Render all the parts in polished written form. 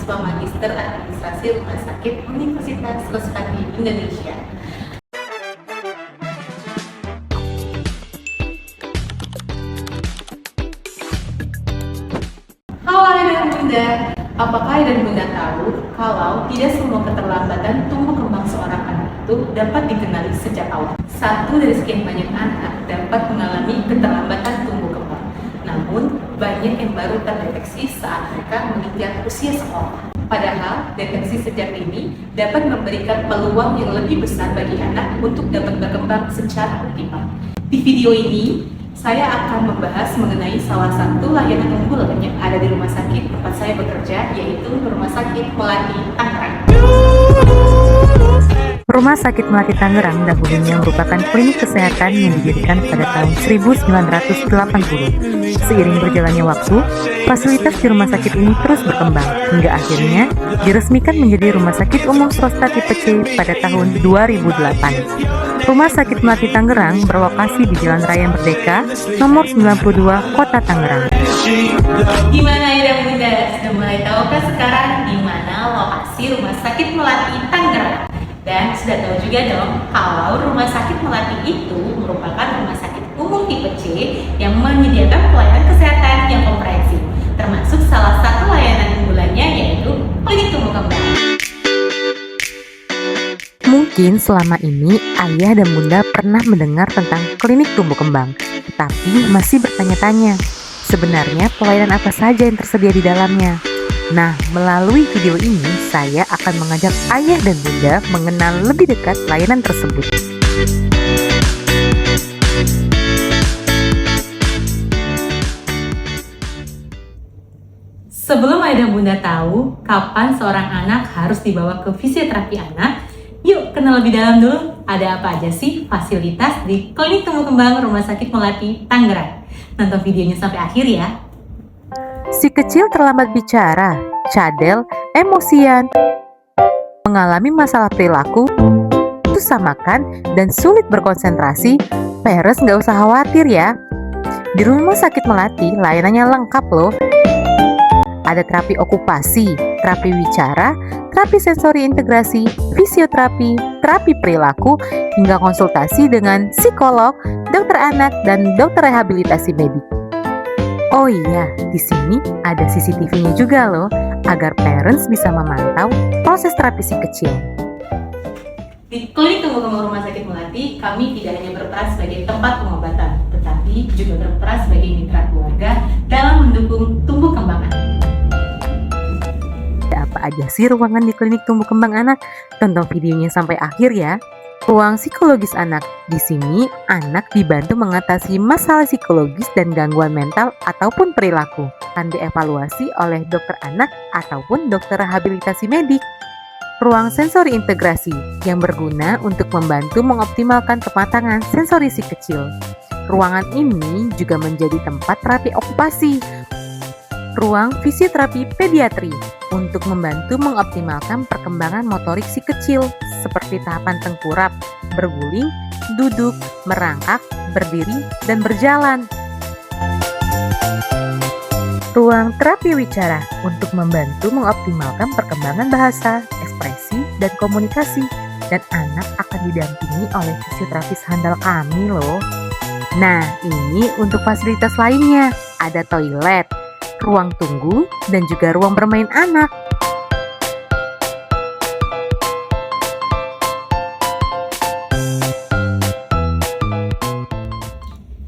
mahasiswa Magister Administrasi Rumah Sakit Universitas Respati Indonesia. Halo Ayah dan Bunda, apakah Ayah dan Bunda tahu kalau tidak semua keterlambatan tumbuh kembang seorang anak itu dapat dikenali sejak awal? Satu dari sekian banyak anak dapat mengalami keterlambatan tumbuh kembang. Namun, banyak yang baru terdeteksi saat mereka menginjak usia sekolah. Padahal, deteksi sejak dini dapat memberikan peluang yang lebih besar bagi anak untuk dapat berkembang secara optimal. Di video ini, saya akan membahas mengenai salah satu layanan unggulan yang ada di rumah sakit tempat saya bekerja, yaitu Rumah Sakit Melati Tangerang. Rumah Sakit Melati Tangerang dahulunya merupakan klinik kesehatan yang didirikan pada tahun 1980. Seiring berjalannya waktu, fasilitas di rumah sakit ini terus berkembang hingga akhirnya diresmikan menjadi Rumah Sakit Umum Swasta Tipe C pada tahun 2008. Rumah Sakit Melati Tangerang berlokasi di Jalan Raya Merdeka, nomor 92, Kota Tangerang. Di mana Ayah dan Bunda sudah mulai tahukah sekarang di mana lokasi Rumah Sakit Melati Tangerang? Dan sudah tahu juga dong kalau Rumah Sakit Melati itu merupakan rumah sakit umum tipe C yang menyediakan pelayanan kesehatan yang komprehensif, termasuk salah satu layanan unggulannya yaitu klinik tumbuh kembang. Mungkin selama ini ayah dan bunda pernah mendengar tentang klinik tumbuh kembang, tetapi masih bertanya-tanya, sebenarnya pelayanan apa saja yang tersedia di dalamnya? Nah, melalui video ini saya akan mengajak ayah dan bunda mengenal lebih dekat layanan tersebut. Sebelum ayah dan bunda tahu kapan seorang anak harus dibawa ke fisioterapi anak, yuk kenal lebih dalam dulu ada apa aja sih fasilitas di klinik tumbuh kembang Rumah Sakit Melati Tangerang. Nonton videonya sampai akhir ya. Si kecil terlambat bicara, cadel, emosian, mengalami masalah perilaku, susah makan, dan sulit berkonsentrasi. Parents nggak usah khawatir ya. Di Rumah Sakit Melati layanannya lengkap loh. Ada terapi okupasi, terapi wicara, terapi sensori integrasi, fisioterapi, terapi perilaku, hingga konsultasi dengan psikolog, dokter anak, dan dokter rehabilitasi medik. Oh iya, di sini ada CCTV-nya juga loh, agar parents bisa memantau proses terapi si kecil. Di klinik tumbuh kembang Rumah Sakit Melati, kami tidak hanya berperan sebagai tempat pengobatan, tetapi juga berperan sebagai mitra keluarga dalam mendukung tumbuh kembang anak. Ada apa aja sih ruangan di klinik tumbuh kembang anak? Tonton videonya sampai akhir ya. Ruang psikologis anak. Di sini, anak dibantu mengatasi masalah psikologis dan gangguan mental ataupun perilaku. Akan dievaluasi oleh dokter anak ataupun dokter rehabilitasi medik. Ruang sensori integrasi yang berguna untuk membantu mengoptimalkan kematangan sensori si kecil. Ruangan ini juga menjadi tempat terapi okupasi. Ruang fisioterapi pediatri untuk membantu mengoptimalkan perkembangan motorik si kecil seperti tahapan tengkurap, berguling, duduk, merangkak, berdiri, dan berjalan. Ruang terapi wicara untuk membantu mengoptimalkan perkembangan bahasa, ekspresi, dan komunikasi, dan anak akan didampingi oleh fisioterapis handal kami loh. Nah, ini untuk fasilitas lainnya, ada toilet, ruang tunggu, dan juga ruang bermain anak.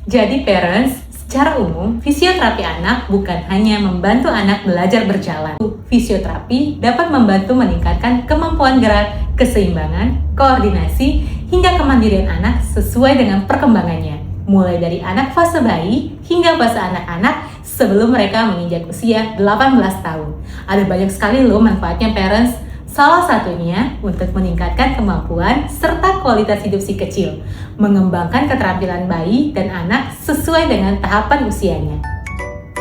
Jadi parents, secara umum fisioterapi anak bukan hanya membantu anak belajar berjalan. Fisioterapi dapat membantu meningkatkan kemampuan gerak, keseimbangan, koordinasi, hingga kemandirian anak sesuai dengan perkembangannya. Mulai dari anak fase bayi hingga fase anak-anak sebelum mereka menginjak usia 18 tahun. Ada banyak sekali loh manfaatnya parents. Salah satunya untuk meningkatkan kemampuan serta kualitas hidup si kecil, mengembangkan keterampilan bayi dan anak sesuai dengan tahapan usianya.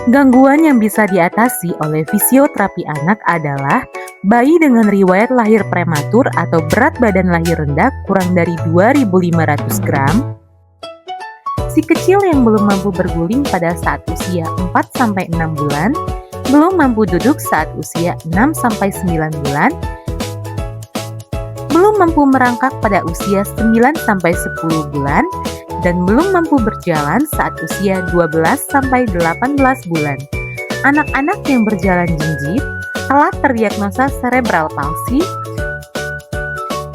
Gangguan yang bisa diatasi oleh fisioterapi anak adalah bayi dengan riwayat lahir prematur atau berat badan lahir rendah kurang dari 2.500 gram, si kecil yang belum mampu berguling pada saat usia 4-6 bulan, belum mampu duduk saat usia 6-9 bulan, belum mampu merangkak pada usia 9-10 bulan, dan belum mampu berjalan saat usia 12-18 bulan. Anak-anak yang berjalan jinjit telah terdiagnosa cerebral palsy,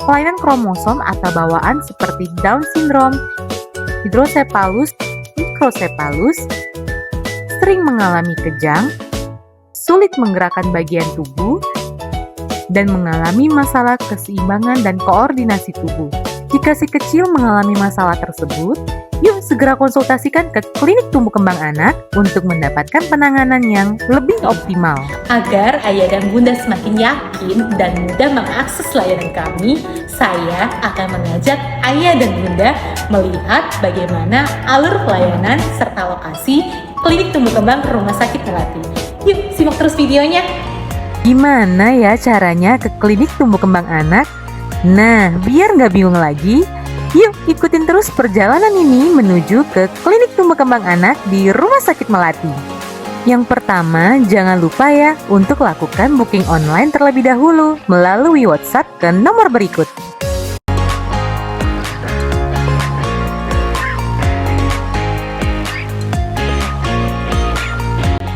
kelainan kromosom atau bawaan seperti Down syndrome, hidrocephalus, microcephalus, sering mengalami kejang, sulit menggerakkan bagian tubuh, dan mengalami masalah keseimbangan dan koordinasi tubuh. Jika si kecil mengalami masalah tersebut, yuk segera konsultasikan ke klinik tumbuh kembang anak untuk mendapatkan penanganan yang lebih optimal. Agar ayah dan bunda semakin yakin dan mudah mengakses layanan kami, saya akan mengajak ayah dan bunda melihat bagaimana alur pelayanan serta lokasi klinik tumbuh kembang Rumah Sakit Melati. Yuk simak terus videonya. Gimana ya caranya ke klinik tumbuh kembang anak? Nah, biar nggak bingung lagi, yuk ikutin terus perjalanan ini menuju ke klinik tumbuh kembang anak di Rumah Sakit Melati. Yang pertama, jangan lupa ya untuk lakukan booking online terlebih dahulu melalui WhatsApp ke nomor berikut.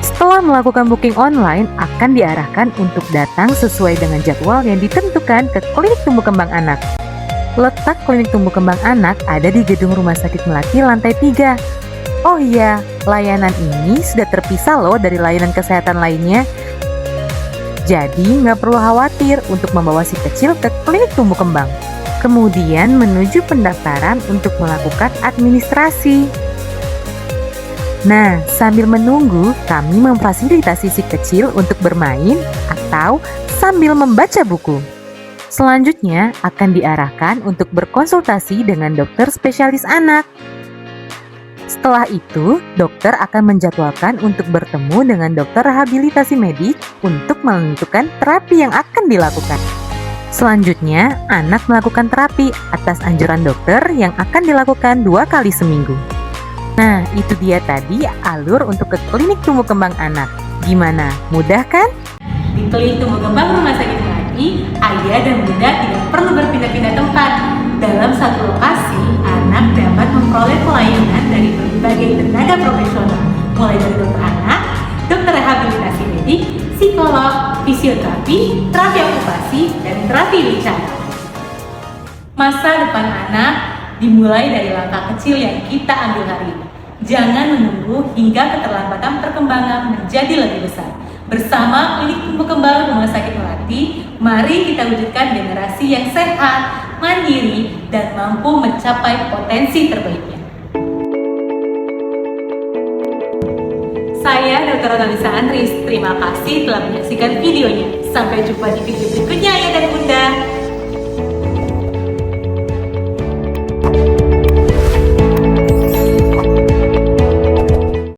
Setelah melakukan booking online, akan diarahkan untuk datang sesuai dengan jadwal yang ditentukan ke klinik tumbuh kembang anak. Letak klinik tumbuh kembang anak ada di gedung Rumah Sakit Melati lantai 3. Oh iya, layanan ini sudah terpisah loh dari layanan kesehatan lainnya. Jadi nggak perlu khawatir untuk membawa si kecil ke klinik tumbuh kembang. Kemudian menuju pendaftaran untuk melakukan administrasi. Nah, sambil menunggu, kami memfasilitasi si kecil untuk bermain atau sambil membaca buku. Selanjutnya akan diarahkan untuk berkonsultasi dengan dokter spesialis anak. Setelah itu, dokter akan menjadwalkan untuk bertemu dengan dokter rehabilitasi medik untuk menentukan terapi yang akan dilakukan. Selanjutnya, anak melakukan terapi atas anjuran dokter yang akan dilakukan 2 kali seminggu. Nah, itu dia tadi alur untuk ke klinik tumbuh kembang anak. Gimana? Mudah kan? Di klinik tumbuh kembang Rumah Sakit Melati, ayah dan bunda tidak perlu berpindah-pindah tempat. Dalam satu lokasi, anak dapat memperoleh pelayanan dari berbagai tenaga profesional, mulai dari dokter anak, dokter rehabilitasi medik, psikolog, fisioterapi, terapi okupasi, dan terapi bicara. Masa depan anak dimulai dari langkah kecil yang kita ambil hari ini. Jangan menunggu hingga keterlambatan perkembangan menjadi lebih besar. Bersama klinik tumbuh kembang Rumah Sakit Melati, mari kita wujudkan generasi yang sehat, mandiri, dan mampu mencapai potensi terbaiknya. Saya Dr. Analisa Andris, terima kasih telah menyaksikan videonya. Sampai jumpa di video berikutnya ya dan bunda.